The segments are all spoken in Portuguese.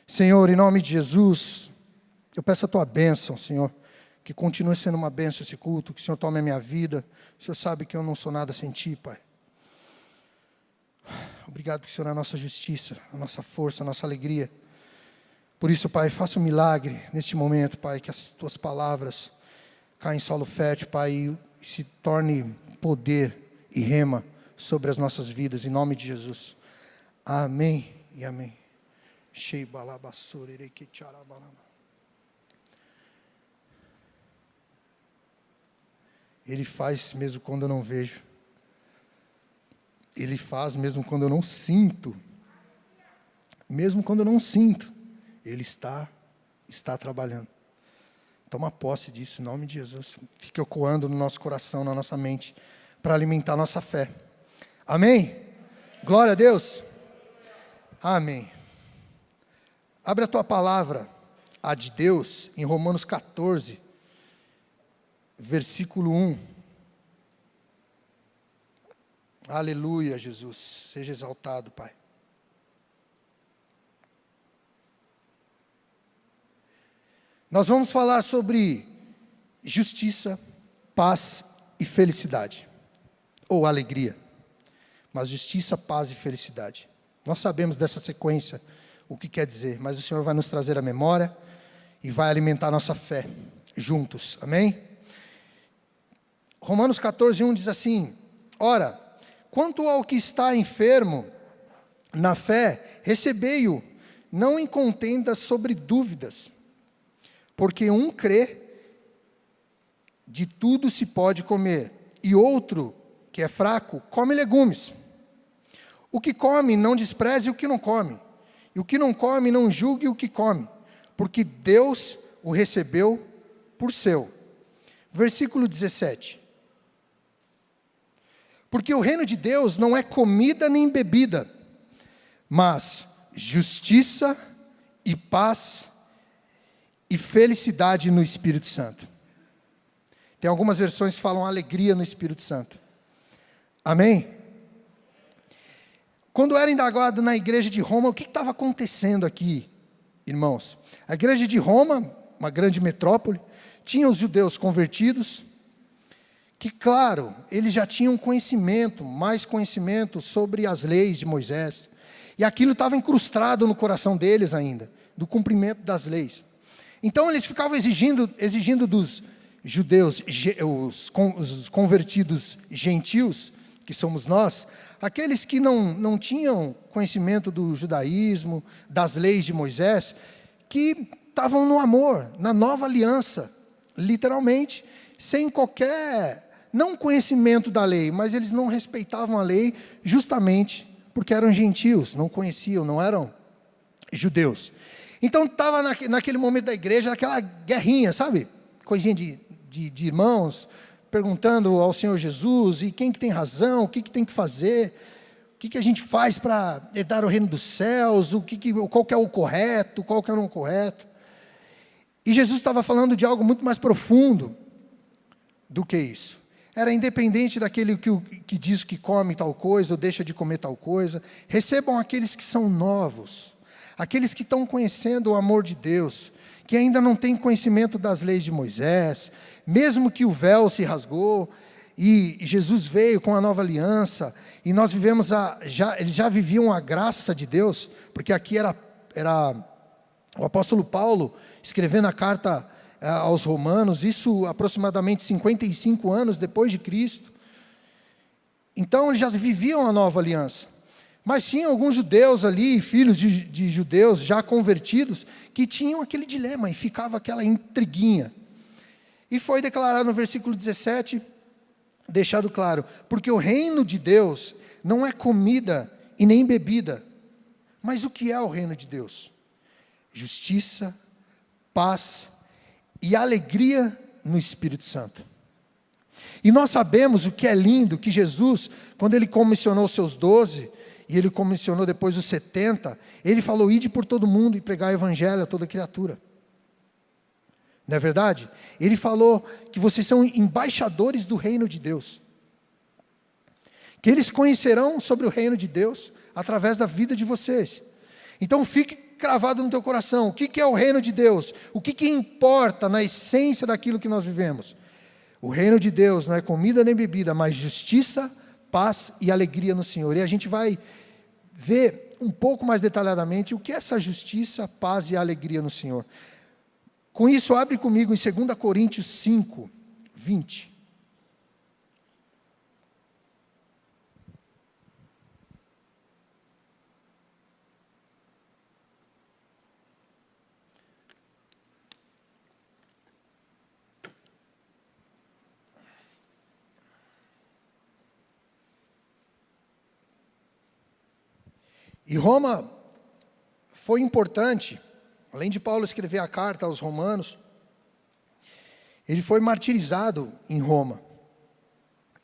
Senhor, em nome de Jesus, eu peço a Tua bênção, Senhor, que continue sendo uma bênção esse culto, que o Senhor tome a minha vida. O Senhor sabe que eu não sou nada sem Ti, Pai. Obrigado porque o Senhor é a nossa justiça, a nossa força, a nossa alegria. Por isso, Pai, faça um milagre neste momento, Pai, que as Tuas palavras caem em solo fértil, Pai, e se torne poder e rema sobre as nossas vidas, em nome de Jesus. Amém e amém. Ele faz mesmo quando eu não vejo. Ele faz mesmo quando eu não sinto. Mesmo quando eu não sinto, Ele está trabalhando. Toma posse disso, em nome de Jesus. Fique ecoando no nosso coração, na nossa mente, para alimentar a nossa fé. Amém? Glória a Deus. Amém. Abre a tua palavra, a de Deus, em Romanos 14, versículo 1. Aleluia, Jesus. Seja exaltado, Pai. Nós vamos falar sobre justiça, paz e felicidade. Ou alegria. Mas justiça, paz e felicidade. Nós sabemos dessa sequência o que quer dizer, mas o Senhor vai nos trazer a memória e vai alimentar a nossa fé juntos, amém? Romanos 14, 1 diz assim: ora, quanto ao que está enfermo, na fé, recebei-o, não em contendas sobre dúvidas, porque um crê, de tudo se pode comer, e outro, que é fraco, come legumes. O que come, não despreze o que não come, e o que não come, não julgue o que come, porque Deus o recebeu por seu. Versículo 17. Porque o reino de Deus não é comida nem bebida, mas justiça e paz e felicidade no Espírito Santo. Tem algumas versões que falam alegria no Espírito Santo. Amém? Quando era indagado na igreja de Roma, o que estava acontecendo aqui, irmãos? A igreja de Roma, uma grande metrópole, tinha os judeus convertidos, que, claro, eles já tinham conhecimento, mais conhecimento sobre as leis de Moisés, e aquilo estava incrustado no coração deles ainda, do cumprimento das leis. Então eles ficavam exigindo dos judeus, os convertidos gentios, que somos nós, aqueles que não tinham conhecimento do judaísmo, das leis de Moisés, que estavam no amor, na nova aliança, literalmente, sem qualquer, não conhecimento da lei, mas eles não respeitavam a lei justamente porque eram gentios, não conheciam, não eram judeus. Então estava naquele momento da igreja, aquela guerrinha, sabe? Coisinha de irmãos, perguntando ao Senhor Jesus, e quem que tem razão, o que tem que fazer, o que a gente faz para herdar o reino dos céus, qual que é o correto, qual que é o não correto. E Jesus estava falando de algo muito mais profundo do que isso. Era independente daquele que diz que come tal coisa, ou deixa de comer tal coisa, recebam aqueles que são novos, aqueles que estão conhecendo o amor de Deus, que ainda não têm conhecimento das leis de Moisés, mesmo que o véu se rasgou, e Jesus veio com a nova aliança, e nós vivemos, eles já viviam a graça de Deus, porque aqui era o apóstolo Paulo, escrevendo a carta aos romanos, isso aproximadamente 55 anos depois de Cristo. Então eles já viviam a nova aliança. Mas tinha alguns judeus ali, filhos de judeus já convertidos, que tinham aquele dilema, e ficava aquela intriguinha. E foi declarado no versículo 17, deixado claro, porque o reino de Deus não é comida e nem bebida. Mas o que é o reino de Deus? Justiça, paz e alegria no Espírito Santo. E nós sabemos o que é lindo, que Jesus, quando Ele comissionou os seus 12, e Ele comissionou depois os 70, Ele falou: ide por todo mundo e pregar o evangelho a toda criatura. Não é verdade? Ele falou que vocês são embaixadores do reino de Deus. Que eles conhecerão sobre o reino de Deus através da vida de vocês. Então fique cravado no teu coração. O que é o reino de Deus? O que importa na essência daquilo que nós vivemos? O reino de Deus não é comida nem bebida, mas justiça, paz e alegria no Senhor. E a gente vai ver um pouco mais detalhadamente o que é essa justiça, paz e alegria no Senhor. Com isso, abre comigo em 2 Coríntios 5, 20. E Roma foi importante, além de Paulo escrever a carta aos romanos, ele foi martirizado em Roma.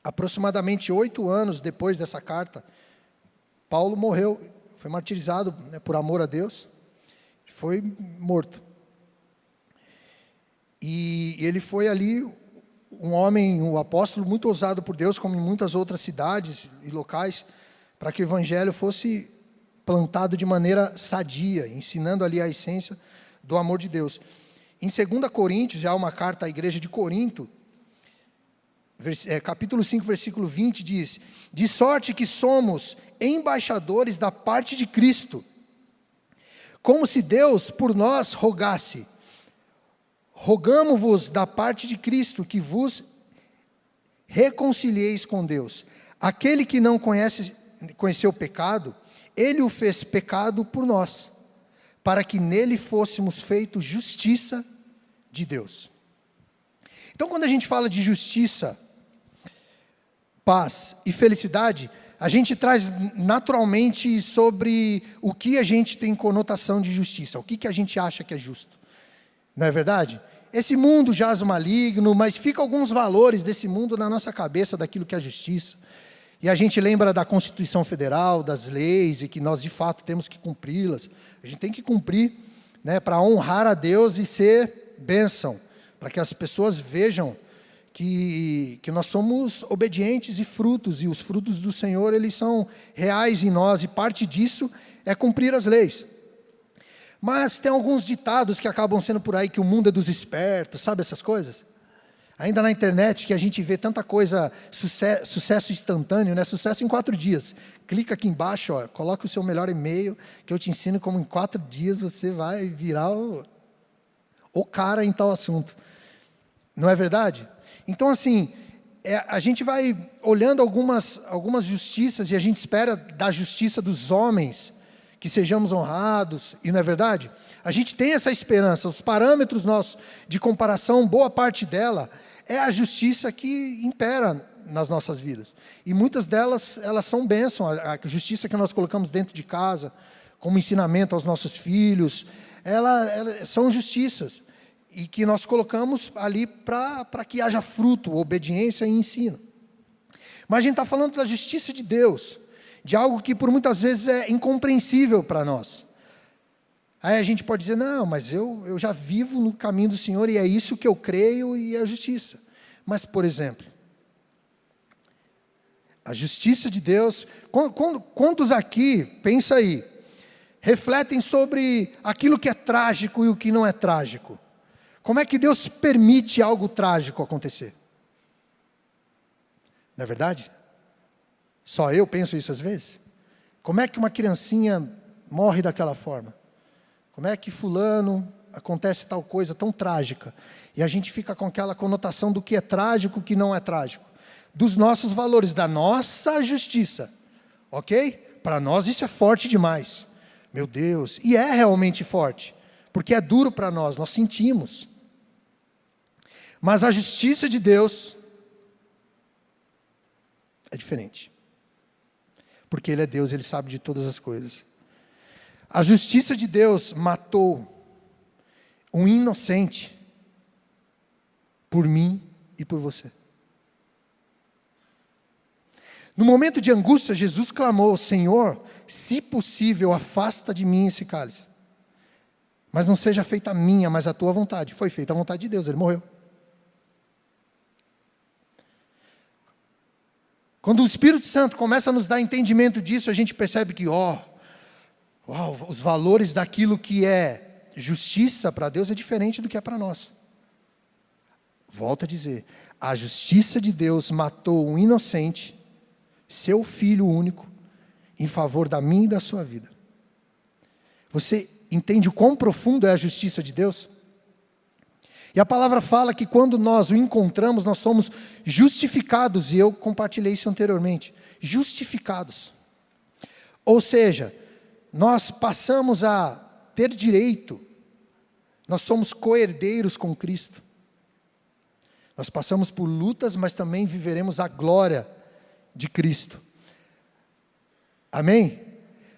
Aproximadamente 8 anos depois dessa carta, Paulo morreu, foi martirizado, por amor a Deus, foi morto. E ele foi ali um homem, um apóstolo muito ousado por Deus, como em muitas outras cidades e locais, para que o evangelho fosse plantado de maneira sadia, ensinando ali a essência do amor de Deus. Em 2 Coríntios, já há uma carta à igreja de Corinto, capítulo 5, versículo 20, diz: de sorte que somos embaixadores da parte de Cristo, como se Deus por nós rogasse. Rogamo-vos da parte de Cristo, que vos reconcilieis com Deus. Aquele que não conheceu o pecado, Ele o fez pecado por nós, para que nele fôssemos feitos justiça de Deus. Então, quando a gente fala de justiça, paz e felicidade, a gente traz naturalmente sobre o que a gente tem conotação de justiça, o que a gente acha que é justo. Não é verdade? Esse mundo jaz o maligno, mas fica alguns valores desse mundo na nossa cabeça, daquilo que é justiça. E a gente lembra da Constituição Federal, das leis, e que nós de fato temos que cumpri-las. A gente tem que cumprir, para honrar a Deus e ser bênção, para que as pessoas vejam que nós somos obedientes e os frutos do Senhor, eles são reais em nós, e parte disso é cumprir as leis. Mas tem alguns ditados que acabam sendo por aí, que o mundo é dos espertos, sabe essas coisas? Ainda na internet, que a gente vê tanta coisa, sucesso instantâneo, sucesso em 4 dias. Clica aqui embaixo, coloca o seu melhor e-mail, que eu te ensino como em 4 dias você vai virar o cara em tal assunto. Não é verdade? Então, assim, a gente vai olhando algumas justiças, e a gente espera da justiça dos homens, que sejamos honrados, e não é verdade? A gente tem essa esperança, os parâmetros nossos de comparação, boa parte dela, é a justiça que impera nas nossas vidas. E muitas delas, elas são bênção, a justiça que nós colocamos dentro de casa, como ensinamento aos nossos filhos, elas são justiças, e que nós colocamos ali para que haja fruto, obediência e ensino. Mas a gente está falando da justiça de Deus, de algo que por muitas vezes é incompreensível para nós. Aí a gente pode dizer, não, mas eu já vivo no caminho do Senhor, e é isso que eu creio, e é a justiça. Mas, por exemplo, a justiça de Deus, quantos aqui, pensa aí, refletem sobre aquilo que é trágico e o que não é trágico? Como é que Deus permite algo trágico acontecer? Não é verdade? Só eu penso isso às vezes? Como é que uma criancinha morre daquela forma? Como é que fulano acontece tal coisa tão trágica? E a gente fica com aquela conotação do que é trágico e o que não é trágico. Dos nossos valores, da nossa justiça. Ok? Para nós isso é forte demais. Meu Deus, e é realmente forte. Porque é duro para nós sentimos. Mas a justiça de Deus é diferente. Porque Ele é Deus, Ele sabe de todas as coisas. A justiça de Deus matou um inocente por mim e por você. No momento de angústia, Jesus clamou, Senhor, se possível, afasta de mim esse cálice. Mas não seja feita a minha, mas a tua vontade. Foi feita a vontade de Deus, Ele morreu. Quando o Espírito Santo começa a nos dar entendimento disso, a gente percebe que, Uau, os valores daquilo que é justiça para Deus é diferente do que é para nós. Volto a dizer, a justiça de Deus matou um inocente, seu filho único, em favor da minha e da sua vida. Você entende o quão profundo é a justiça de Deus? E a palavra fala que quando nós o encontramos, nós somos justificados, e eu compartilhei isso anteriormente, justificados. Ou seja, nós passamos a ter direito, nós somos co-herdeiros com Cristo. Nós passamos por lutas, mas também viveremos a glória de Cristo. Amém?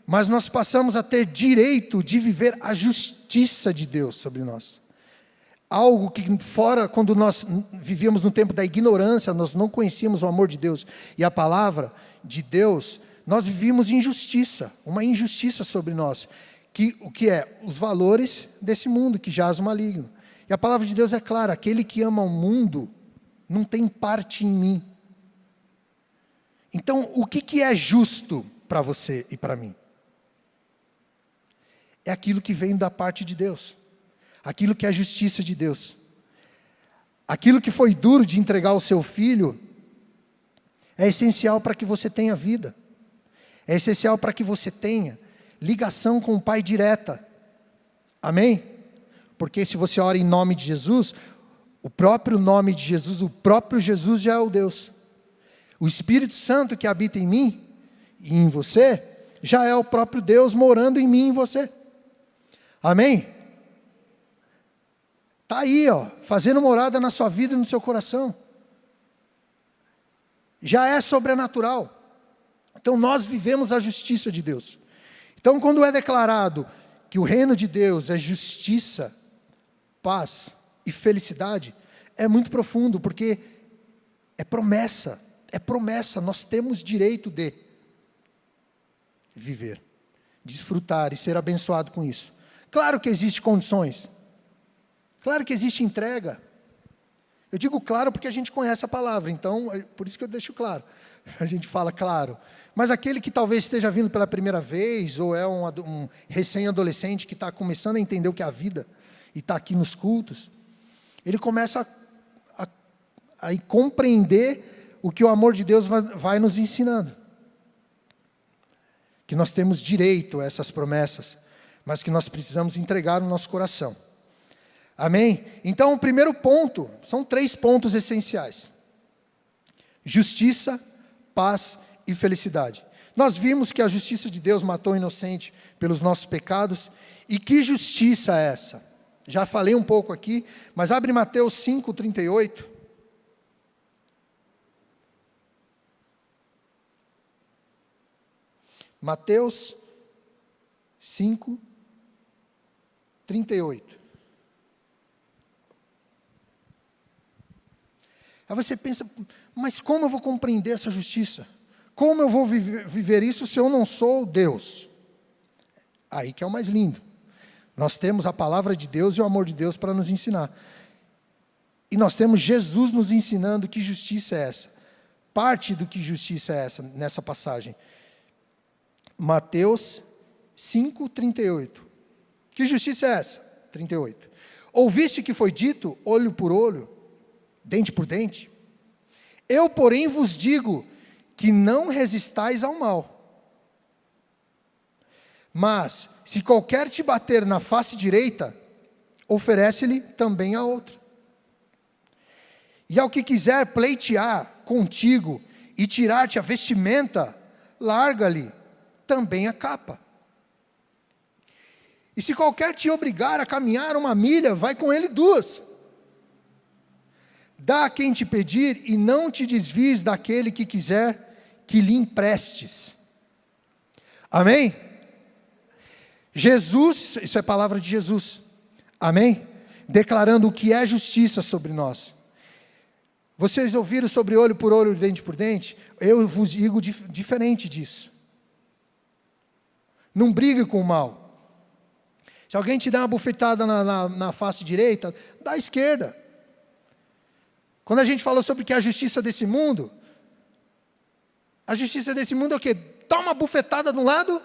Mas nós passamos a ter direito de viver a justiça de Deus sobre nós. Algo que fora, quando nós vivíamos no tempo da ignorância, nós não conhecíamos o amor de Deus e a palavra de Deus, nós vivíamos injustiça, uma injustiça sobre nós. O que é? Os valores desse mundo que jaz o maligno. E a palavra de Deus é clara, aquele que ama o mundo não tem parte em mim. Então, o que é justo para você e para mim? É aquilo que vem da parte de Deus. Aquilo que é a justiça de Deus. Aquilo que foi duro de entregar o seu filho, é essencial para que você tenha vida. É essencial para que você tenha ligação com o Pai direta. Amém? Porque se você ora em nome de Jesus, o próprio nome de Jesus, o próprio Jesus já é o Deus. O Espírito Santo que habita em mim e em você, já é o próprio Deus morando em mim e em você. Amém? Está aí, fazendo morada na sua vida e no seu coração. Já é sobrenatural. Então nós vivemos a justiça de Deus. Então quando é declarado que o reino de Deus é justiça, paz e felicidade, é muito profundo, porque é promessa, nós temos direito de viver, desfrutar e ser abençoado com isso. Claro que existem condições, claro que existe entrega. Eu digo claro porque a gente conhece a palavra, então, por isso que eu deixo claro. A gente fala claro. Mas aquele que talvez esteja vindo pela primeira vez, ou é um recém-adolescente que está começando a entender o que é a vida, e está aqui nos cultos, ele começa a compreender o que o amor de Deus vai nos ensinando. Que nós temos direito a essas promessas, mas que nós precisamos entregar no nosso coração. Amém? Então, o primeiro ponto, são 3 pontos essenciais. Justiça, paz e felicidade. Nós vimos que a justiça de Deus matou o inocente pelos nossos pecados. E que justiça é essa? Já falei um pouco aqui, mas abre Mateus 5:38. Mateus 5:38. Aí você pensa, mas como eu vou compreender essa justiça? Como eu vou viver isso se eu não sou Deus? Aí que é o mais lindo. Nós temos a palavra de Deus e o amor de Deus para nos ensinar. E nós temos Jesus nos ensinando que justiça é essa. Parte do que justiça é essa, nessa passagem. Mateus 5:38. Que justiça é essa? 38. Ouviste que foi dito, olho por olho, dente por dente? Eu, porém, vos digo que não resistais ao mal. Mas, se qualquer te bater na face direita, oferece-lhe também a outra. E ao que quiser pleitear contigo e tirar-te a vestimenta, larga-lhe também a capa. E se qualquer te obrigar a caminhar 1 milha, vai com ele 2. Dá a quem te pedir e não te desvies daquele que quiser que lhe emprestes. Amém? Jesus, isso é palavra de Jesus. Amém? Declarando o que é justiça sobre nós. Vocês ouviram sobre olho por olho, dente por dente? Eu vos digo diferente disso. Não brigue com o mal. Se alguém te dá uma bufetada na face direita, dá à esquerda. Quando a gente falou sobre que a justiça desse mundo é o quê? Dá uma bufetada de um lado,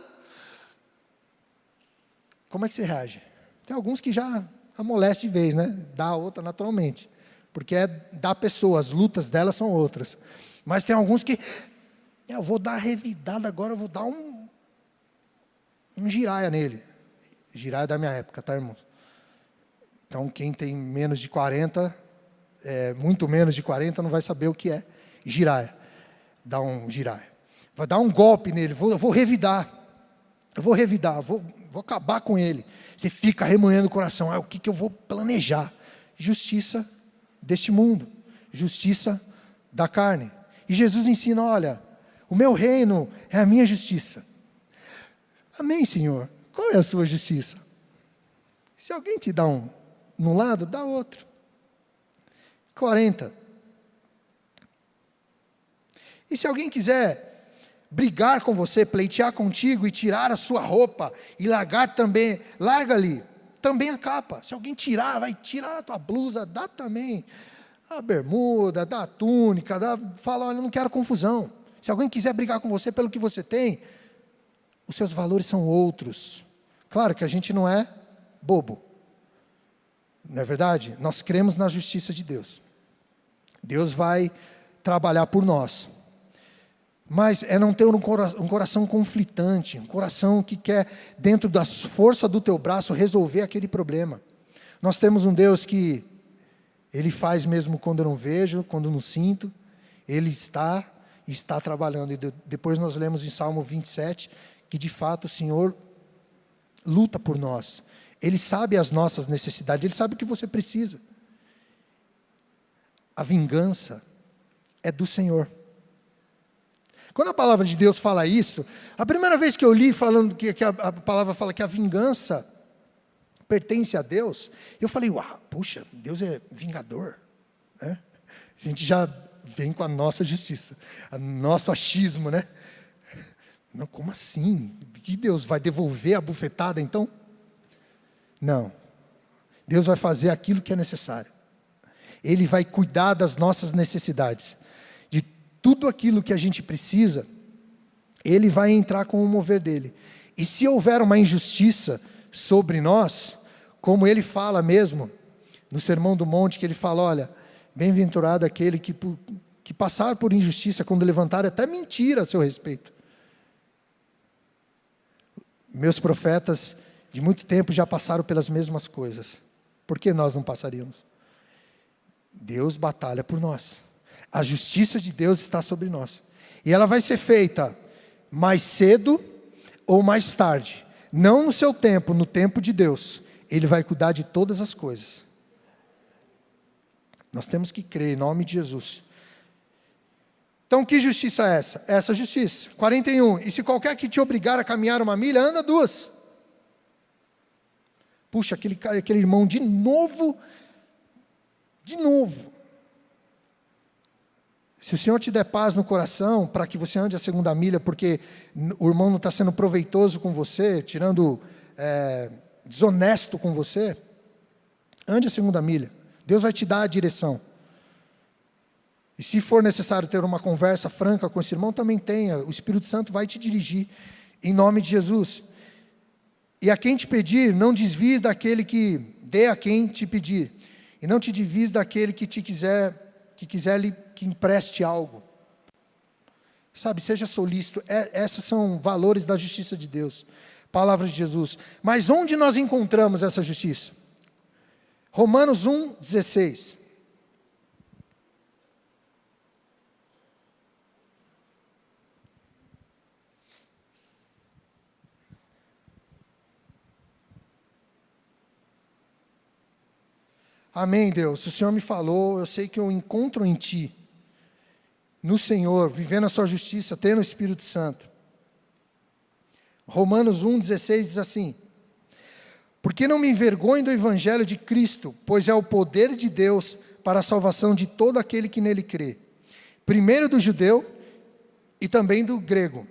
como é que você reage? Tem alguns que já amolece de vez, né? Dá a outra naturalmente. Porque é da pessoa, as lutas delas são outras. Mas tem alguns que, eu vou dar revidada agora, eu vou dar um giraia nele. Giraia da minha época, tá, irmãos? Então, quem tem menos de 40, muito menos de 40, não vai saber o que é giraia. Dá um giraia. Vai dar um golpe nele, eu vou revidar. Eu vou revidar, vou acabar com ele. Você fica remoendo o coração. O que eu vou planejar? Justiça deste mundo. Justiça da carne. E Jesus ensina, olha, o meu reino é a minha justiça. Amém, Senhor? Qual é a sua justiça? Se alguém te dá num lado, dá outro. 40. E se alguém quiser brigar com você, pleitear contigo e tirar a sua roupa e largar também, larga ali, também a capa. Se alguém vai tirar a tua blusa, dá também a bermuda, dá a túnica, fala, olha, eu não quero confusão. Se alguém quiser brigar com você pelo que você tem, os seus valores são outros. Claro que a gente não é bobo, não é verdade? Nós cremos na justiça de Deus. Deus vai trabalhar por nós. Mas é não ter um coração conflitante, um coração que quer, dentro da força do teu braço, resolver aquele problema. Nós temos um Deus que, Ele faz mesmo quando eu não vejo, quando eu não sinto, Ele está trabalhando. E depois nós lemos em Salmo 27, que de fato o Senhor luta por nós. Ele sabe as nossas necessidades, Ele sabe o que você precisa. A vingança é do Senhor. Quando a palavra de Deus fala isso, a primeira vez que eu li falando que a palavra fala que a vingança pertence a Deus, eu falei, uau, puxa, Deus é vingador, né? A gente já vem com a nossa justiça, o nosso achismo, né? Não, como assim? Que Deus vai devolver a bufetada então? Não, Deus vai fazer aquilo que é necessário, Ele vai cuidar das nossas necessidades, tudo aquilo que a gente precisa, Ele vai entrar com o mover dEle. E se houver uma injustiça sobre nós, como Ele fala mesmo, no Sermão do Monte, que Ele fala, olha, bem-aventurado aquele que passar por injustiça, quando levantar até mentira a seu respeito. Meus profetas, de muito tempo, já passaram pelas mesmas coisas. Por que nós não passaríamos? Deus batalha por nós. A justiça de Deus está sobre nós. E ela vai ser feita mais cedo ou mais tarde. Não no seu tempo, no tempo de Deus. Ele vai cuidar de todas as coisas. Nós temos que crer em nome de Jesus. Então, que justiça é essa? Essa justiça. 41. E se qualquer que te obrigar a caminhar 1 milha, anda 2. Puxa, aquele irmão de novo. Se o Senhor te der paz no coração, para que você ande a 2ª milha, porque o irmão não está sendo proveitoso com você, desonesto com você, ande a 2ª milha. Deus vai te dar a direção. E se for necessário ter uma conversa franca com esse irmão, também tenha. O Espírito Santo vai te dirigir, em nome de Jesus. E a quem te pedir, não desvie daquele que dê a quem te pedir. E não te desvies daquele que quiser que empreste algo. Sabe, seja solícito. Esses são valores da justiça de Deus. Palavra de Jesus. Mas onde nós encontramos essa justiça? Romanos 1:16. Amém, Deus. O Senhor me falou, eu sei que eu encontro em Ti, no Senhor, vivendo a Sua justiça, tendo o Espírito Santo. Romanos 1:16 diz assim: porque não me envergonho do Evangelho de Cristo, pois é o poder de Deus para a salvação de todo aquele que nele crê, primeiro do judeu e também do grego,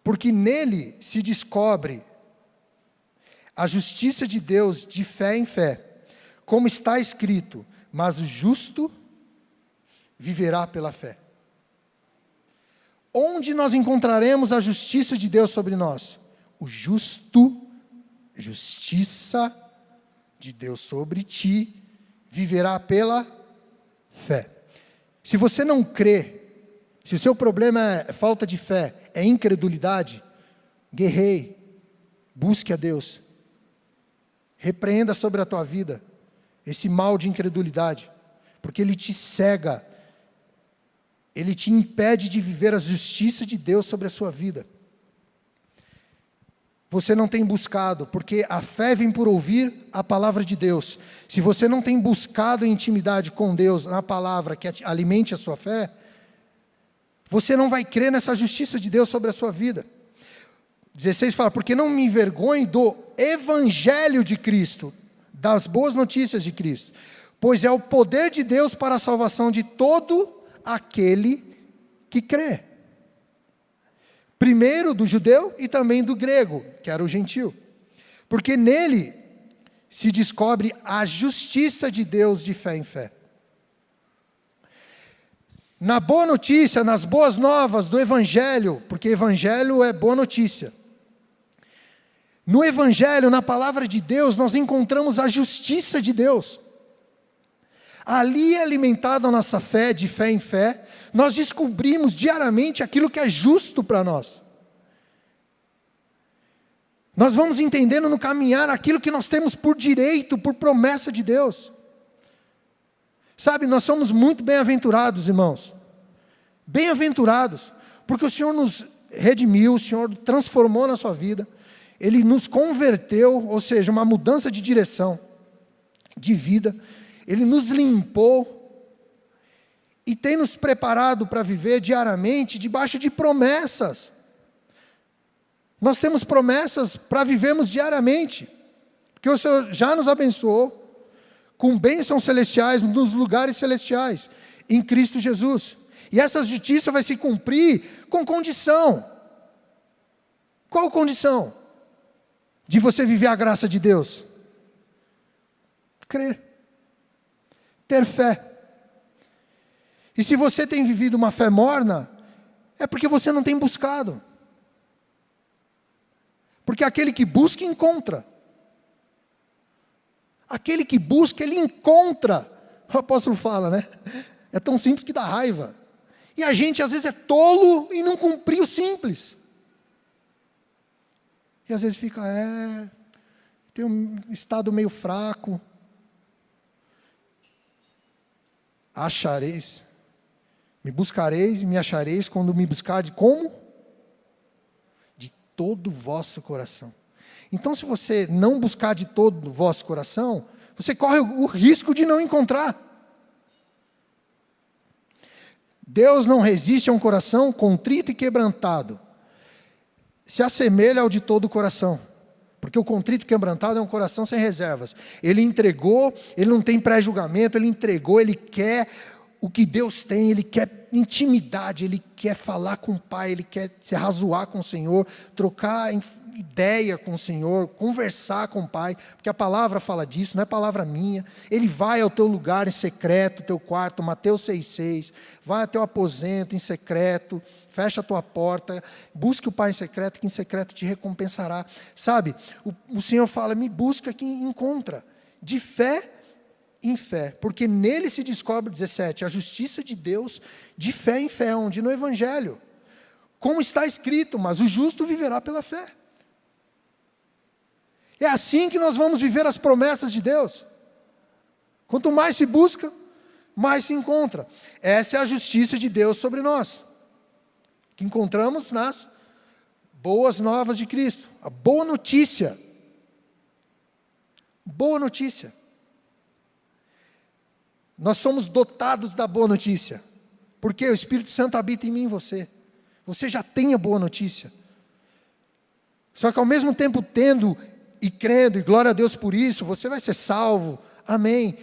porque nele se descobre a justiça de Deus de fé em fé, como está escrito, mas o justo viverá pela fé. Onde nós encontraremos a justiça de Deus sobre nós? O justo justiça de Deus sobre ti viverá pela fé. Se você não crê, se o seu problema é falta de fé, é incredulidade, guerreie, busque a Deus. Repreenda sobre a tua vida esse mal de incredulidade, porque ele te cega, ele te impede de viver a justiça de Deus sobre a sua vida. Você não tem buscado, porque a fé vem por ouvir a palavra de Deus. Se você não tem buscado intimidade com Deus, na palavra que alimente a sua fé, você não vai crer nessa justiça de Deus sobre a sua vida. 16 fala, porque não me envergonhe do evangelho de Cristo, das boas notícias de Cristo, pois é o poder de Deus para a salvação de todo aquele que crê. Primeiro do judeu e também do grego, que era o gentil. Porque nele se descobre a justiça de Deus de fé em fé. Na boa notícia, nas boas novas do evangelho, porque evangelho é boa notícia. No evangelho, na palavra de Deus, nós encontramos a justiça de Deus. Ali é alimentada a nossa fé, de fé em fé, nós descobrimos diariamente aquilo que é justo para nós. Nós vamos entendendo no caminhar aquilo que nós temos por direito, por promessa de Deus. Sabe, nós somos muito bem-aventurados, irmãos. Bem-aventurados, porque o Senhor nos redimiu, o Senhor transformou na sua vida, Ele nos converteu, ou seja, uma mudança de direção, de vida, Ele nos limpou, e tem nos preparado para viver diariamente debaixo de promessas. Nós temos promessas para vivermos diariamente, porque o Senhor já nos abençoou com bênçãos celestiais nos lugares celestiais, em Cristo Jesus. E essa justiça vai se cumprir com condição. Qual condição? De você viver a graça de Deus? Crer. Ter fé. E se você tem vivido uma fé morna, é porque você não tem buscado. Porque aquele que busca, encontra. Aquele que busca, ele encontra. O apóstolo fala, né? É tão simples que dá raiva. E a gente às vezes é tolo e não cumpriu o simples. E às vezes fica, tem um estado meio fraco. Achareis, me buscareis e me achareis quando me buscardes como? De todo o vosso coração. Então, se você não buscar de todo o vosso coração, você corre o risco de não encontrar. Deus não resiste a um coração contrito e quebrantado. Se assemelha ao de todo o coração. Porque o contrito e quebrantado é um coração sem reservas. Ele entregou, ele não tem pré-julgamento, ele entregou, ele quer o que Deus tem, ele quer intimidade, ele quer falar com o Pai, ele quer se arrazoar com o Senhor, trocar ideia com o Senhor, conversar com o Pai, porque a palavra fala disso, não é palavra minha. Ele vai ao teu lugar em secreto, teu quarto, Mateus 6,6, vai ao teu aposento em secreto, fecha a tua porta, busque o Pai em secreto, que em secreto te recompensará. Sabe, o Senhor fala, me busca que encontra, de fé em fé, porque nele se descobre, 17, a justiça de Deus, de fé em fé, onde no Evangelho, como está escrito, mas o justo viverá pela fé. É assim que nós vamos viver as promessas de Deus. Quanto mais se busca, mais se encontra. Essa é a justiça de Deus sobre nós, que encontramos nas boas novas de Cristo. A boa notícia. Boa notícia. Nós somos dotados da boa notícia, porque o Espírito Santo habita em mim e você. Você já tem a boa notícia. Só que ao mesmo tempo tendo e crendo, e glória a Deus por isso, você vai ser salvo, amém.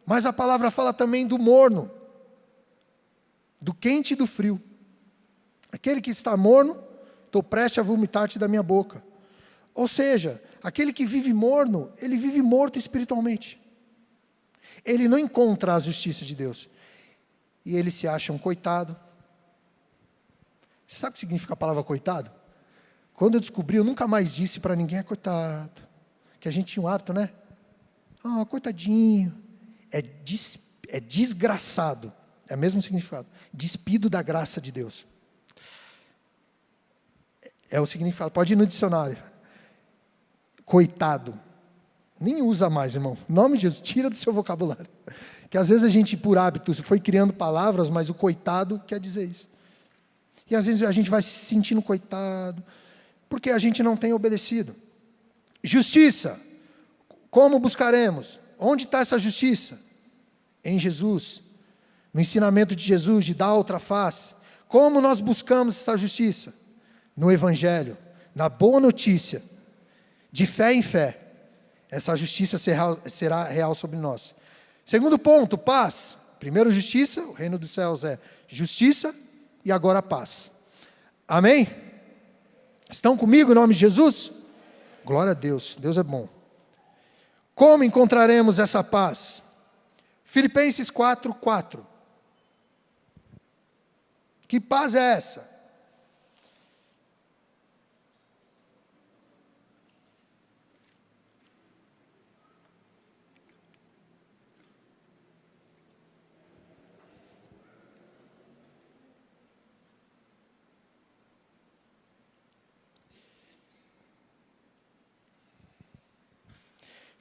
Mas a palavra fala também do morno, do quente e do frio. Aquele que está morno, estou prestes a vomitar-te da minha boca. Ou seja, aquele que vive morno, ele vive morto espiritualmente. Ele não encontra a justiça de Deus. E ele se acha um coitado. Você sabe o que significa a palavra coitado? Quando eu descobri, eu nunca mais disse para ninguém, coitado. que a gente tinha um hábito, né? Coitadinho. É desgraçado. É o mesmo significado. Despido da graça de Deus. É o significado. Pode ir no dicionário. Coitado. Nem usa mais, irmão. Em nome de Jesus, tira do seu vocabulário. Que às vezes a gente, por hábito, foi criando palavras, mas o coitado quer dizer isso. E às vezes a gente vai se sentindo coitado, porque a gente não tem obedecido. Justiça. Como buscaremos? Onde está essa justiça? Em Jesus. No ensinamento de Jesus, de dar outra face. Como nós buscamos essa justiça? No Evangelho, na boa notícia, de fé em fé. Essa justiça será real sobre nós. Segundo ponto, paz. Primeiro justiça, o reino dos céus é justiça e agora paz. Amém? Estão comigo em nome de Jesus? Glória a Deus, Deus é bom. Como encontraremos essa paz? Filipenses 4:4. Que paz é essa?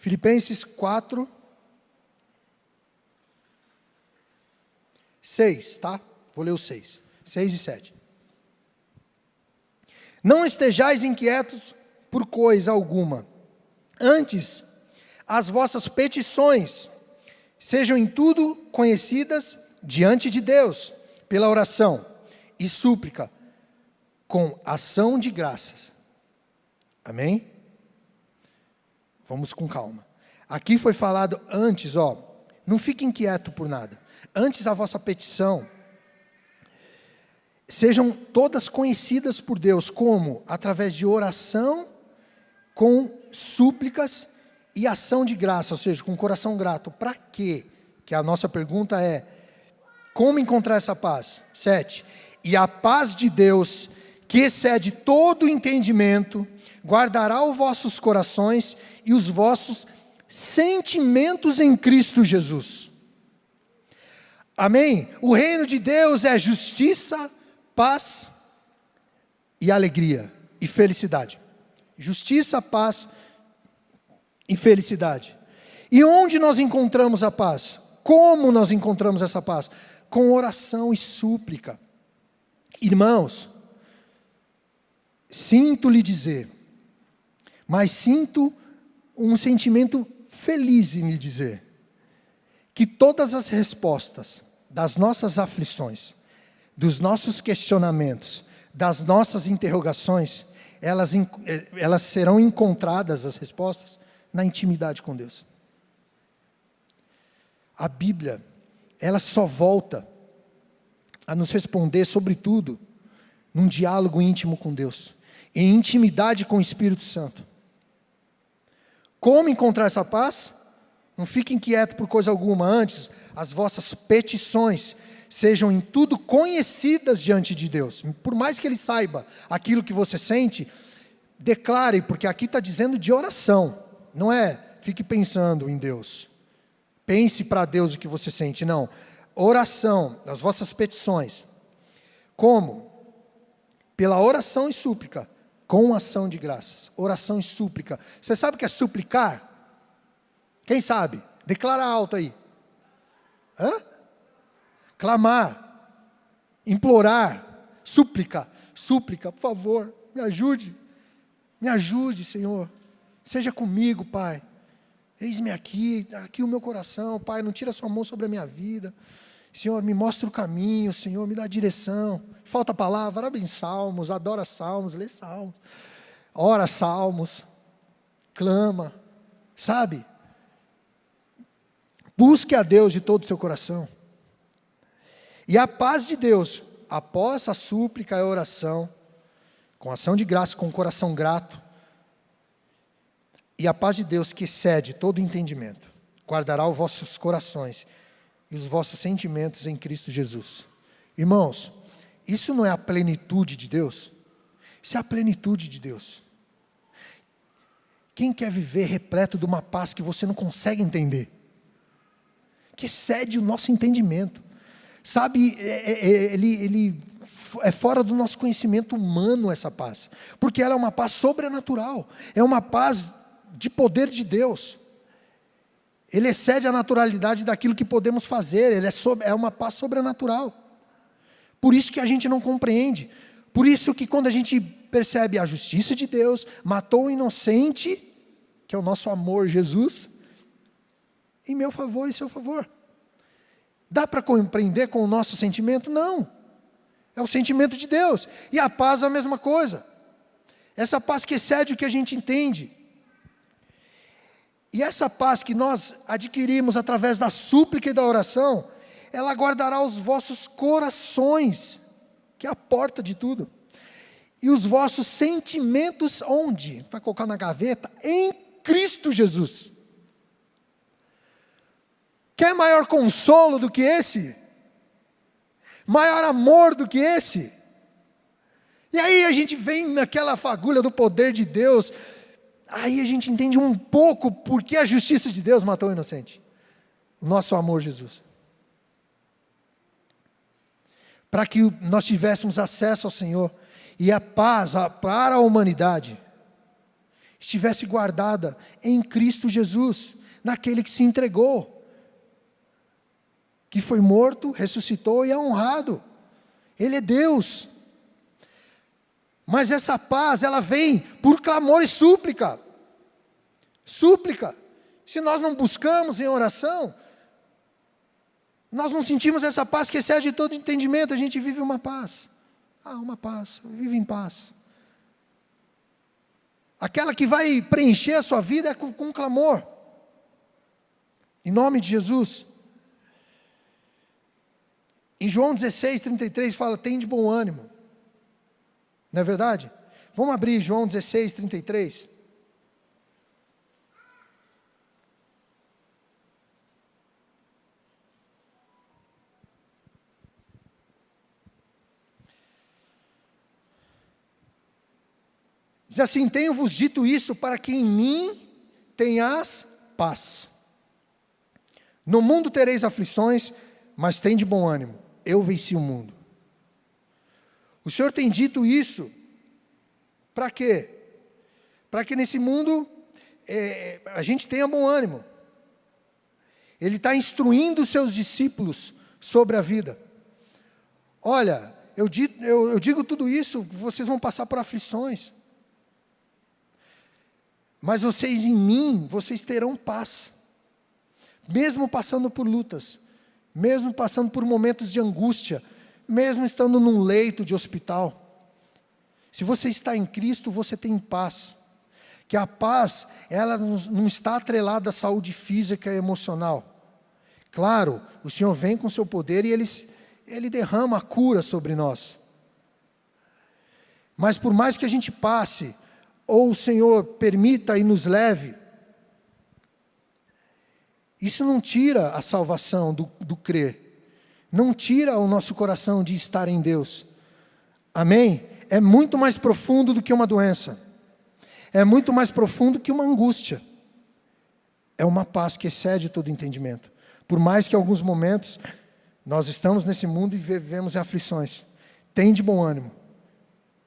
Filipenses 4, 6, tá? Vou ler o 6. 6 e 7. Não estejais inquietos por coisa alguma. Antes, as vossas petições sejam em tudo conhecidas diante de Deus, pela oração e súplica, com ação de graças. Amém? Vamos com calma. Aqui foi falado antes, não fique inquieto por nada. Antes a vossa petição sejam todas conhecidas por Deus, como? Através de oração, com súplicas e ação de graça, ou seja, com coração grato. Para quê? Que a nossa pergunta é, como encontrar essa paz? 7. E a paz de Deus, que excede todo o entendimento, guardará os vossos corações e os vossos sentimentos em Cristo Jesus. Amém? O reino de Deus é justiça, paz e alegria e felicidade. Justiça, paz e felicidade. E onde nós encontramos a paz? Como nós encontramos essa paz? Com oração e súplica. Irmãos, sinto lhe dizer, mas sinto um sentimento feliz em lhe dizer, que todas as respostas das nossas aflições, dos nossos questionamentos, das nossas interrogações, elas serão encontradas, as respostas, na intimidade com Deus. A Bíblia, ela só volta a nos responder, sobretudo, num diálogo íntimo com Deus, em intimidade com o Espírito Santo. Como encontrar essa paz? Não fique inquieto por coisa alguma. Antes, as vossas petições sejam em tudo conhecidas diante de Deus. Por mais que Ele saiba aquilo que você sente, declare, porque aqui está dizendo de oração. Não é, fique pensando em Deus. Pense para Deus o que você sente, não. Oração, as vossas petições. Como? Pela oração e súplica, com ação de graças. Oração e súplica. Você sabe o que é suplicar? Quem sabe? Declara alto aí. Clamar, implorar, súplica, por favor, me ajude, Senhor, seja comigo, Pai, eis-me aqui o meu coração, Pai, não tira a sua mão sobre a minha vida, Senhor, me mostra o caminho, Senhor, me dá a direção, falta a palavra, ora bem salmos, adora salmos, lê salmos, ora salmos, clama, sabe? Busque a Deus de todo o seu coração. E a paz de Deus, após a súplica e a oração, com ação de graça, com o coração grato, e a paz de Deus que excede todo entendimento, guardará os vossos corações e os vossos sentimentos em Cristo Jesus. Irmãos, isso não é a plenitude de Deus? Isso é a plenitude de Deus. Quem quer viver repleto de uma paz que você não consegue entender? Que excede o nosso entendimento. Sabe, ele é fora do nosso conhecimento humano essa paz. Porque ela é uma paz sobrenatural. É uma paz de poder de Deus. Ele excede a naturalidade daquilo que podemos fazer. É uma paz sobrenatural. Por isso que a gente não compreende. Por isso que quando a gente percebe a justiça de Deus, matou o inocente, que é o nosso amor, Jesus, em meu favor e seu favor. Dá para compreender com o nosso sentimento? Não. É o sentimento de Deus. E a paz é a mesma coisa. Essa paz que excede o que a gente entende. E essa paz que nós adquirimos através da súplica e da oração, ela guardará os vossos corações, que é a porta de tudo. E os vossos sentimentos, onde? Para colocar na gaveta? Em Cristo Jesus. Quer maior consolo do que esse? Maior amor do que esse? E aí a gente vem naquela fagulha do poder de Deus, aí a gente entende um pouco por que a justiça de Deus matou o inocente. O nosso amor, Jesus. Para que nós tivéssemos acesso ao Senhor, e a paz para a humanidade estivesse guardada em Cristo Jesus, naquele que se entregou, que foi morto, ressuscitou e é honrado. Ele é Deus. Mas essa paz, ela vem por clamor e súplica. Súplica. Se nós não buscamos em oração, nós não sentimos essa paz que excede todo entendimento, a gente vive uma paz. Uma paz, vive em paz. Aquela que vai preencher a sua vida é com clamor. Em nome de Jesus. Em João 16, 33 fala, tem de bom ânimo. Não é verdade? Vamos abrir João 16, 33. Diz assim, tenho-vos dito isso para que em mim tenhas paz. No mundo tereis aflições, mas tem de bom ânimo, eu venci o mundo. O Senhor tem dito isso, para quê? Para que nesse mundo a gente tenha bom ânimo. Ele está instruindo os seus discípulos sobre a vida. Olha, eu digo tudo isso, vocês vão passar por aflições. Mas vocês em mim, vocês terão paz. Mesmo passando por lutas, mesmo passando por momentos de angústia, mesmo estando num leito de hospital. Se você está em Cristo, você tem paz. Que a paz, ela não está atrelada à saúde física e emocional. Claro, o Senhor vem com o seu poder e Ele derrama a cura sobre nós. Mas por mais que a gente passe, ou o Senhor permita e nos leve, isso não tira a salvação do crer, não tira o nosso coração de estar em Deus, amém? É muito mais profundo do que uma doença, é muito mais profundo que uma angústia, é uma paz que excede todo entendimento, por mais que em alguns momentos, nós estamos nesse mundo e vivemos em aflições, tem de bom ânimo,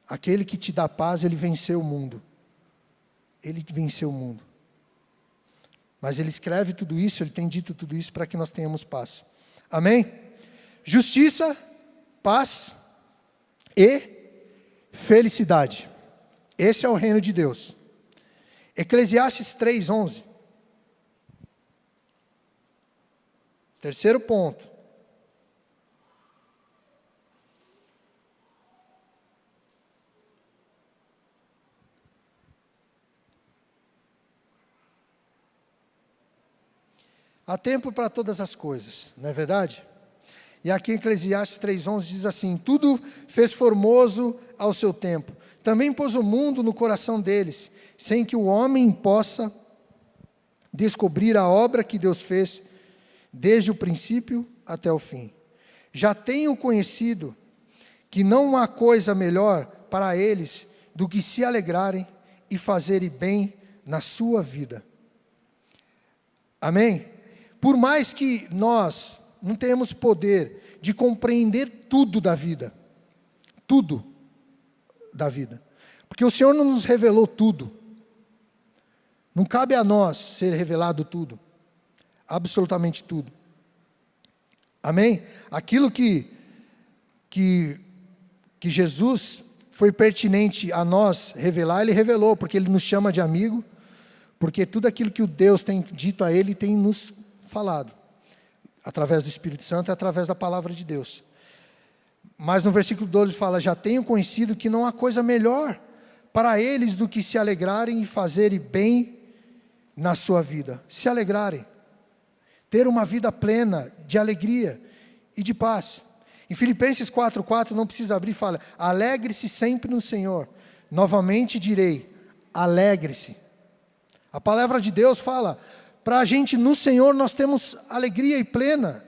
aquele que te dá paz, ele venceu o mundo. Ele venceu o mundo. Mas Ele escreve tudo isso, Ele tem dito tudo isso para que nós tenhamos paz. Amém? Justiça, paz e felicidade. Esse é o reino de Deus. Eclesiastes 3:11. Terceiro ponto. Há tempo para todas as coisas, não é verdade? E aqui em Eclesiastes 3:11 diz assim, tudo fez formoso ao seu tempo, também pôs o mundo no coração deles, sem que o homem possa descobrir a obra que Deus fez, desde o princípio até o fim. Já tenho conhecido que não há coisa melhor para eles do que se alegrarem e fazerem bem na sua vida. Amém? Por mais que nós não tenhamos poder de compreender tudo da vida, tudo da vida, porque o Senhor não nos revelou tudo, não cabe a nós ser revelado tudo, absolutamente tudo. Amém? Aquilo que Jesus foi pertinente a nós revelar, Ele revelou, porque Ele nos chama de amigo, porque tudo aquilo que o Deus tem dito a Ele, tem nos falado, através do Espírito Santo e através da palavra de Deus. Mas no versículo 12 fala, já tenho conhecido que não há coisa melhor para eles do que se alegrarem e fazerem bem na sua vida. Se alegrarem, ter uma vida plena de alegria e de paz. Em Filipenses 4:4, não precisa abrir, fala, alegre-se sempre no Senhor. Novamente direi, alegre-se. A palavra de Deus fala, para a gente no Senhor nós temos alegria e plena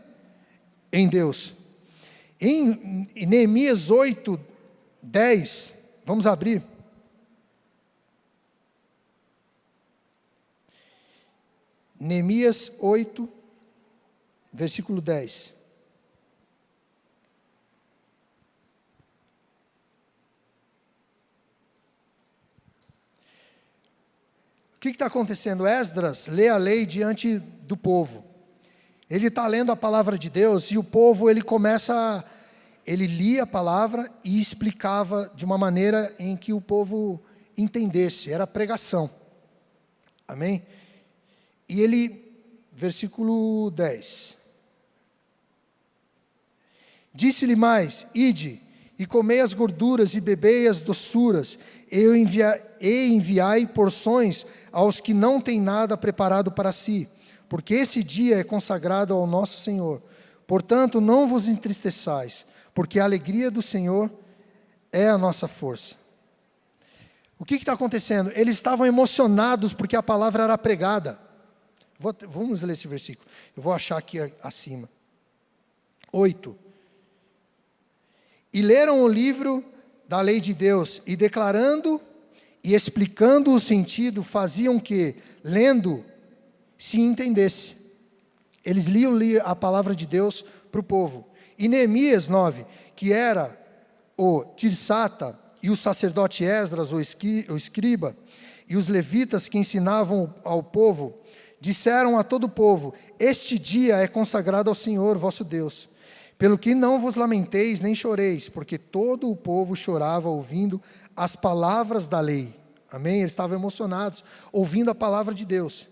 em Deus. Em Neemias 8:10, vamos abrir. Neemias 8, versículo 10. O que está acontecendo? Esdras lê a lei diante do povo. Ele está lendo a palavra de Deus e o povo, ele lia a palavra e explicava de uma maneira em que o povo entendesse, era pregação. Amém? E ele, versículo 10. Disse-lhe mais, ide, e comei as gorduras e bebei as doçuras, e enviai porções aos que não têm nada preparado para si, porque esse dia é consagrado ao nosso Senhor. Portanto, não vos entristeçais, porque a alegria do Senhor é a nossa força. O que está acontecendo? Eles estavam emocionados porque a palavra era pregada. Vamos ler esse versículo. Eu vou achar aqui acima. 8. E leram o livro da lei de Deus, e declarando e explicando o sentido, faziam que, lendo, se entendesse. Eles liam a palavra de Deus para o povo. E Neemias 9, que era o Tirsata, e o sacerdote Esdras, o escriba, e os levitas que ensinavam ao povo, disseram a todo o povo, este dia é consagrado ao Senhor vosso Deus, pelo que não vos lamenteis nem choreis, porque todo o povo chorava ouvindo as palavras da lei. Amém? Eles estavam emocionados, ouvindo a palavra de Deus.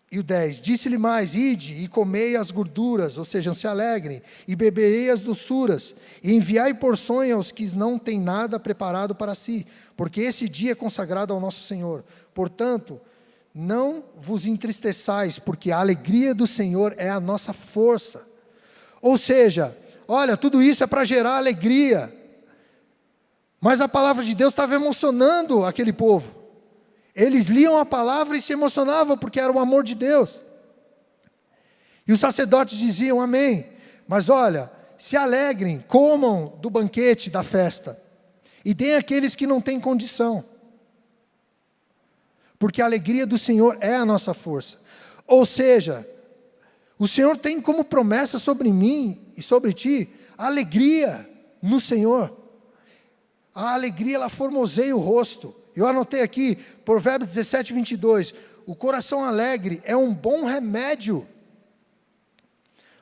E o 10, disse-lhe mais, ide e comei as gorduras, ou seja, se alegrem, e beberei as doçuras, e enviai porções aos que não têm nada preparado para si, porque esse dia é consagrado ao nosso Senhor. Portanto, não vos entristeçais, porque a alegria do Senhor é a nossa força. Ou seja, olha, tudo isso é para gerar alegria. Mas a palavra de Deus estava emocionando aquele povo. Eles liam a palavra e se emocionavam, porque era o amor de Deus. E os sacerdotes diziam, amém. Mas olha, se alegrem, comam do banquete da festa. E deem àqueles que não têm condição. Porque a alegria do Senhor é a nossa força. Ou seja, o Senhor tem como promessa sobre mim e sobre ti, a alegria no Senhor. A alegria, ela formoseia o rosto. Eu anotei aqui, Provérbios 17, 22. O coração alegre é um bom remédio.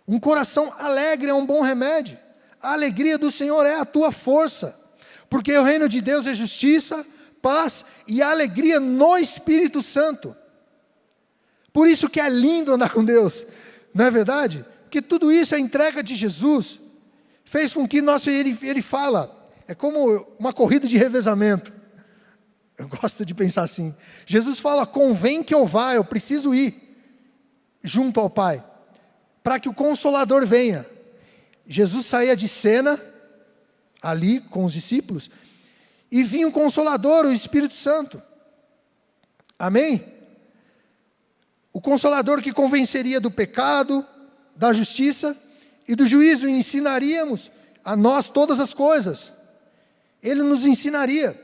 Um coração alegre é um bom remédio. A alegria do Senhor é a tua força. Porque o reino de Deus é justiça, paz e alegria no Espírito Santo. Por isso que é lindo andar com Deus. Não é verdade? Porque tudo isso é entrega de Jesus. Fez com que ele fala, é como uma corrida de revezamento. Eu gosto de pensar assim. Jesus fala, convém que eu vá, eu preciso ir junto ao Pai, para que o Consolador venha. Jesus saía de cena, ali com os discípulos, e vinha o Consolador, o Espírito Santo. Amém? O Consolador que convenceria do pecado, da justiça e do juízo, e ensinaríamos a nós todas as coisas. Ele nos ensinaria.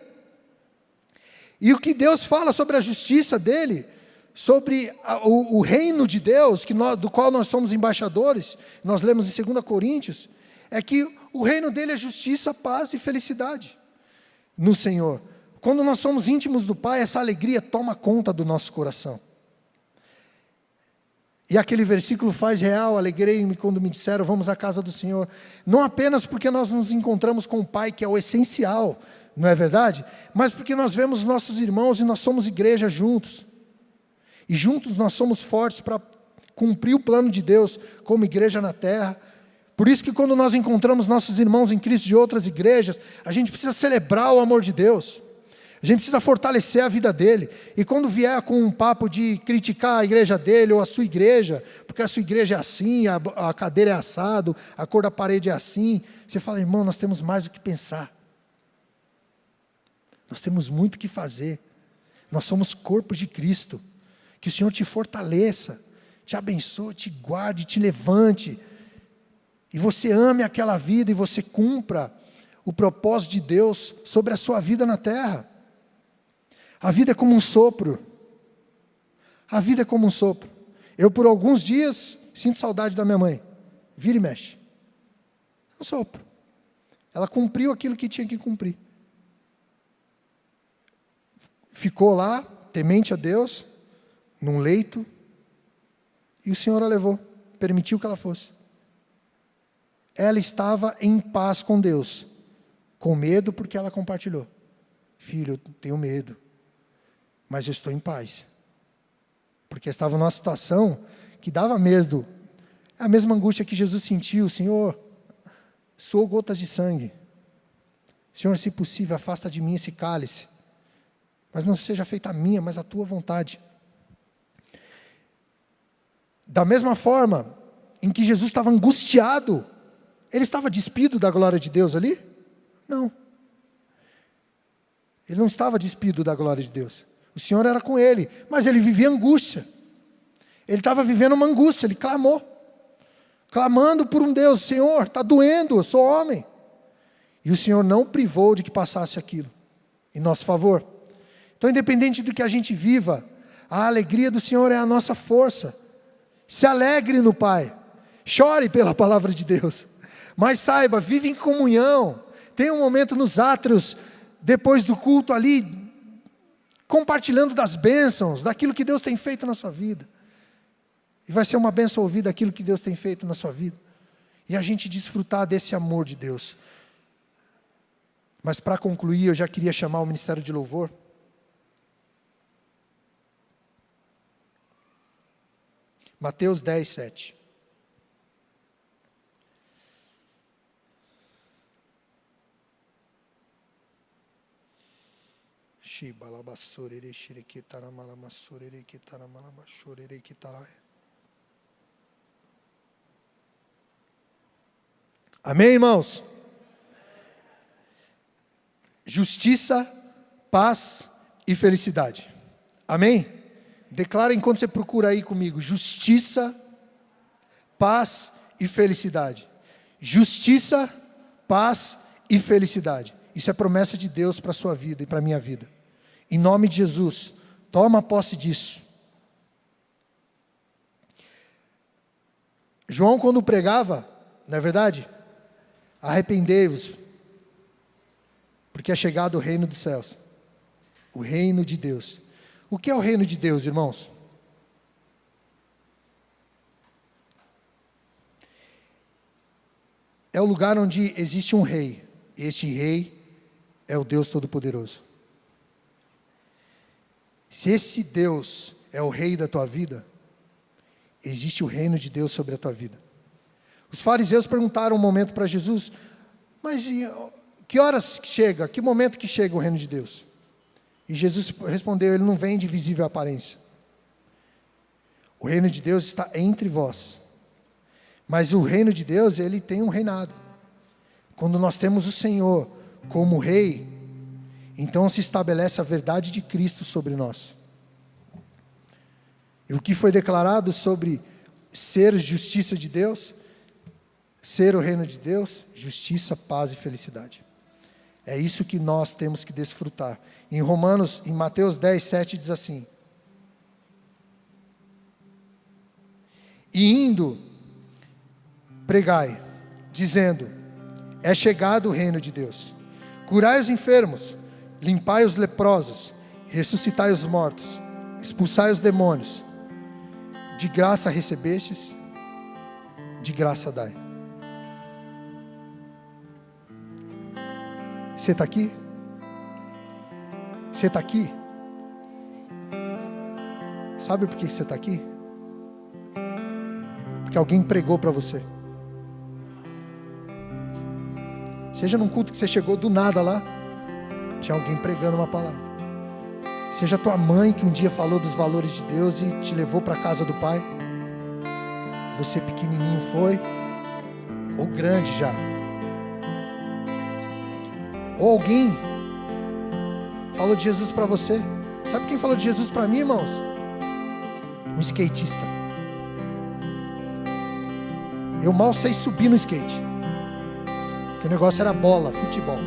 E o que Deus fala sobre a justiça dele, sobre o reino de Deus, do qual nós somos embaixadores, nós lemos em 2 Coríntios, é que o reino dele é justiça, paz e felicidade no Senhor. Quando nós somos íntimos do Pai, essa alegria toma conta do nosso coração. E aquele versículo faz real: alegrei-me quando me disseram, vamos à casa do Senhor. Não apenas porque nós nos encontramos com o Pai, que é o essencial, não é verdade? Mas porque nós vemos nossos irmãos e nós somos igreja juntos. E juntos nós somos fortes para cumprir o plano de Deus como igreja na terra. Por isso que quando nós encontramos nossos irmãos em Cristo de outras igrejas, a gente precisa celebrar o amor de Deus. A gente precisa fortalecer a vida dele. E quando vier com um papo de criticar a igreja dele ou a sua igreja, porque a sua igreja é assim, a cadeira é assado, a cor da parede é assim, você fala: irmão, nós temos mais o que pensar. Nós temos muito o que fazer. Nós somos corpo de Cristo. Que o Senhor te fortaleça, te abençoe, te guarde, te levante. E você ame aquela vida e você cumpra o propósito de Deus sobre a sua vida na terra. A vida é como um sopro. A vida é como um sopro. Eu, por alguns dias, sinto saudade da minha mãe. Vira e mexe. É um sopro. Ela cumpriu aquilo que tinha que cumprir. Ficou lá, temente a Deus, num leito, e o Senhor a levou, permitiu que ela fosse. Ela estava em paz com Deus, com medo porque ela compartilhou. Filho, eu tenho medo, mas eu estou em paz. Porque estava numa situação que dava medo. A mesma angústia que Jesus sentiu: Senhor, soou gotas de sangue. Senhor, se possível, afasta de mim esse cálice. Mas não seja feita a minha, mas a tua vontade. Da mesma forma em que Jesus estava angustiado, ele estava despido da glória de Deus ali? Não. Ele não estava despido da glória de Deus. O Senhor era com ele, mas ele vivia angústia. Ele estava vivendo uma angústia, ele clamou. Clamando por um Deus: Senhor, está doendo, eu sou homem. E o Senhor não privou de que passasse aquilo, em nosso favor. Então, independente do que a gente viva, a alegria do Senhor é a nossa força. Se alegre no Pai. Chore pela palavra de Deus. Mas saiba, vive em comunhão. Tenha um momento nos átrios, depois do culto ali, compartilhando das bênçãos, daquilo que Deus tem feito na sua vida. E vai ser uma bênção ouvir daquilo que Deus tem feito na sua vida. E a gente desfrutar desse amor de Deus. Mas para concluir, eu já queria chamar o Ministério de Louvor. Mateus 10, 7. Amém, irmãos? Justiça, paz e felicidade. Amém? Declara enquanto você procura aí comigo: justiça, paz e felicidade. Justiça, paz e felicidade. Isso é promessa de Deus para a sua vida e para a minha vida. Em nome de Jesus, toma posse disso. João, quando pregava, não é verdade? Arrependei-vos, porque é chegado o reino dos céus. O reino de Deus. O que é o reino de Deus, irmãos? É o lugar onde existe um rei. Este rei é o Deus Todo-Poderoso. Se esse Deus é o rei da tua vida, existe o reino de Deus sobre a tua vida. Os fariseus perguntaram um momento para Jesus: mas que horas que chega? Que momento que chega o reino de Deus? E Jesus respondeu: ele não vem de visível aparência. O reino de Deus está entre vós. Mas o reino de Deus, ele tem um reinado. Quando nós temos o Senhor como rei, então se estabelece a verdade de Cristo sobre nós. E o que foi declarado sobre ser justiça de Deus, ser o reino de Deus: justiça, paz e felicidade. É isso que nós temos que desfrutar. Em Mateus 10, 7 diz assim: e indo, pregai, dizendo: é chegado o reino de Deus. Curai os enfermos, limpai os leprosos, ressuscitai os mortos, expulsai os demônios. De graça recebestes, de graça dai. Você está aqui? Você está aqui? Sabe por que você está aqui? Porque alguém pregou para você. Seja num culto que você chegou do nada lá, tinha alguém pregando uma palavra. Seja tua mãe que um dia falou dos valores de Deus e te levou para a casa do Pai. Você pequenininho foi, ou grande já. Ou alguém falou de Jesus para você. Sabe quem falou de Jesus para mim, irmãos? Um skatista. Eu mal sei subir no skate, porque o negócio era bola, futebol.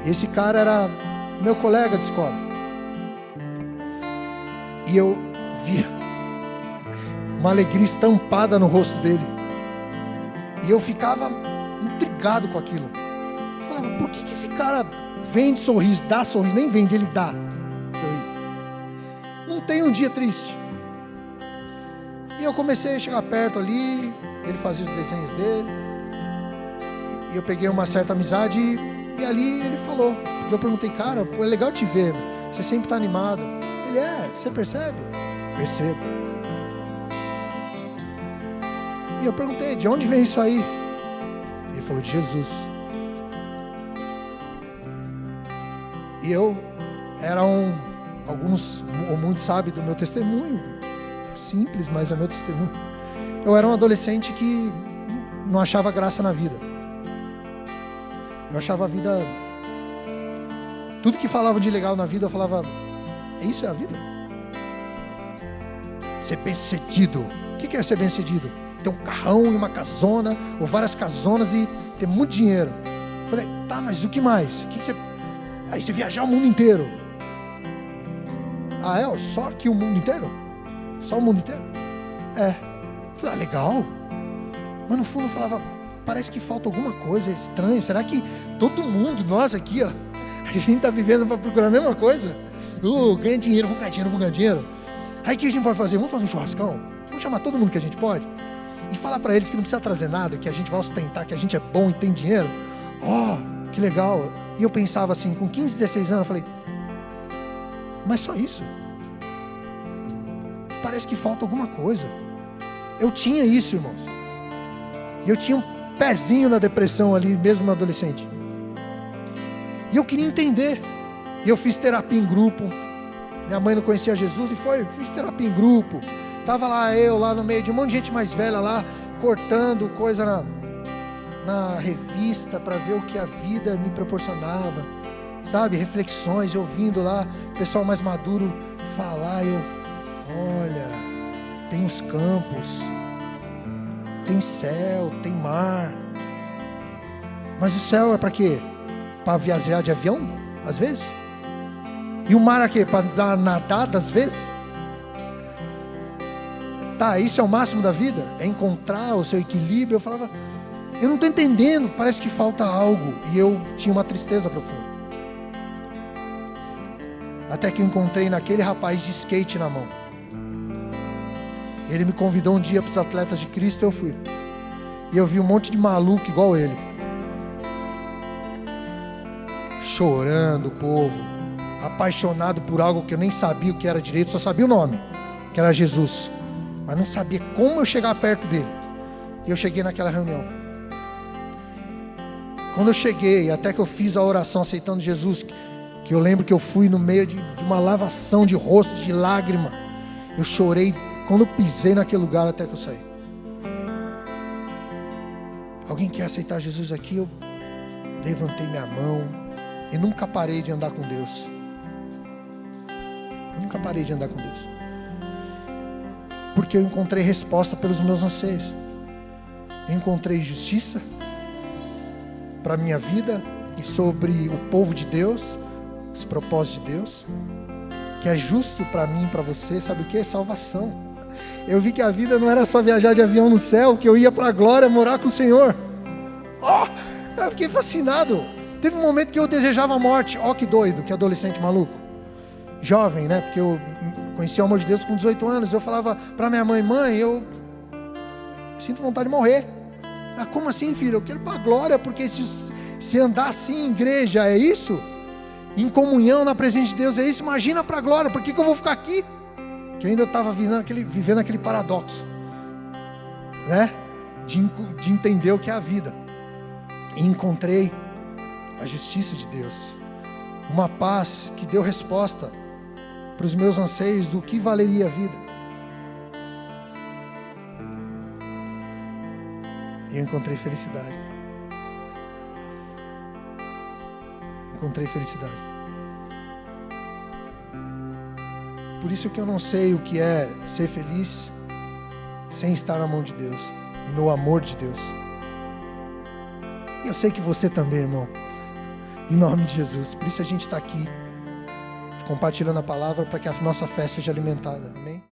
Esse cara era meu colega de escola. E eu via uma alegria estampada no rosto dele. E eu ficava intrigado com aquilo. Eu falava, por que esse cara vende sorriso, dá sorriso? Nem vende, ele dá sorriso. Não tem um dia triste. E eu comecei a chegar perto ali, ele fazia os desenhos dele. E eu peguei uma certa amizade e ali ele falou. Porque eu perguntei, cara, pô, é legal te ver, você sempre está animado. Ele, você percebe? Percebo. E eu perguntei, de onde vem isso aí? Ele falou, de Jesus. E eu era alguns ou muitos sabem do meu testemunho, simples, mas é meu testemunho. Eu era um adolescente que não achava graça na vida. Eu achava a vida, tudo que falava de legal na vida, eu falava, isso é a vida? Ser bem-sucedido. O que é ser bem-sucedido? Ter um carrão e uma casona, ou várias casonas e ter muito dinheiro. Eu falei, tá, mas o que mais? Aí você viajar o mundo inteiro. Só aqui o mundo inteiro? Só o mundo inteiro? Eu falei, legal. Mas no fundo eu falava, parece que falta alguma coisa, é estranho. Será que todo mundo, nós aqui, a gente está vivendo para procurar a mesma coisa? Ganha dinheiro, vou ganhar dinheiro. Aí o que a gente pode fazer? Vamos fazer um churrascão? Vamos chamar todo mundo que a gente pode? E falar para eles que não precisa trazer nada, que a gente vai ostentar, que a gente é bom e tem dinheiro. Que legal. E eu pensava assim, com 15, 16 anos, eu falei, mas só isso? Parece que falta alguma coisa. Eu tinha isso, irmãos. E eu tinha um pezinho na depressão ali, mesmo no adolescente. E eu queria entender. E eu fiz terapia em grupo. Minha mãe não conhecia Jesus e fiz terapia em grupo. Tava lá no meio de um monte de gente mais velha lá, cortando coisa na revista para ver o que a vida me proporcionava, sabe, reflexões, ouvindo lá o pessoal mais maduro falar. Olha, tem os campos, tem céu, tem mar, mas o céu é para quê? Para viajar de avião, às vezes? E o mar é quê? Para nadar, às vezes? Tá, isso é o máximo da vida? É encontrar o seu equilíbrio? Eu falava, eu não estou entendendo, parece que falta algo. E eu tinha uma tristeza profunda. Até que eu encontrei naquele rapaz de skate na mão. Ele me convidou um dia para os Atletas de Cristo, eu fui. E eu vi um monte de maluco igual ele. Chorando, o povo. Apaixonado por algo que eu nem sabia o que era direito, só sabia o nome, que era Jesus. Mas não sabia como eu chegar perto dele. E eu cheguei naquela reunião. Quando eu cheguei, até que eu fiz a oração aceitando Jesus, que eu lembro que eu fui no meio de uma lavação de rosto, de lágrima. Eu chorei quando eu pisei naquele lugar até que eu saí. Alguém quer aceitar Jesus aqui? Eu levantei minha mão e nunca parei de andar com Deus. Nunca parei de andar com Deus. Porque eu encontrei resposta pelos meus anseios. Eu encontrei justiça. para a minha vida e sobre o povo de Deus, os propósitos de Deus, que é justo para mim e para você, sabe o que? É salvação. Eu vi que a vida não era só viajar de avião no céu, que eu ia para a glória morar com o Senhor. Eu fiquei fascinado. Teve um momento que eu desejava a morte. Que doido, que adolescente maluco. Jovem, né? Porque eu conheci o amor de Deus com 18 anos. Eu falava para minha mãe, eu sinto vontade de morrer. Como assim, filho? Eu quero ir para a glória, porque se andar assim em igreja é isso, em comunhão na presença de Deus é isso, imagina para a glória, por que eu vou ficar aqui? Que eu ainda estava vivendo aquele paradoxo, né? De entender o que é a vida. E encontrei a justiça de Deus, uma paz que deu resposta para os meus anseios do que valeria a vida. E eu encontrei felicidade. Encontrei felicidade. Por isso que eu não sei o que é ser feliz sem estar na mão de Deus, no amor de Deus. E eu sei que você também, irmão, em nome de Jesus. Por isso a gente está aqui compartilhando a palavra para que a nossa fé seja alimentada. Amém?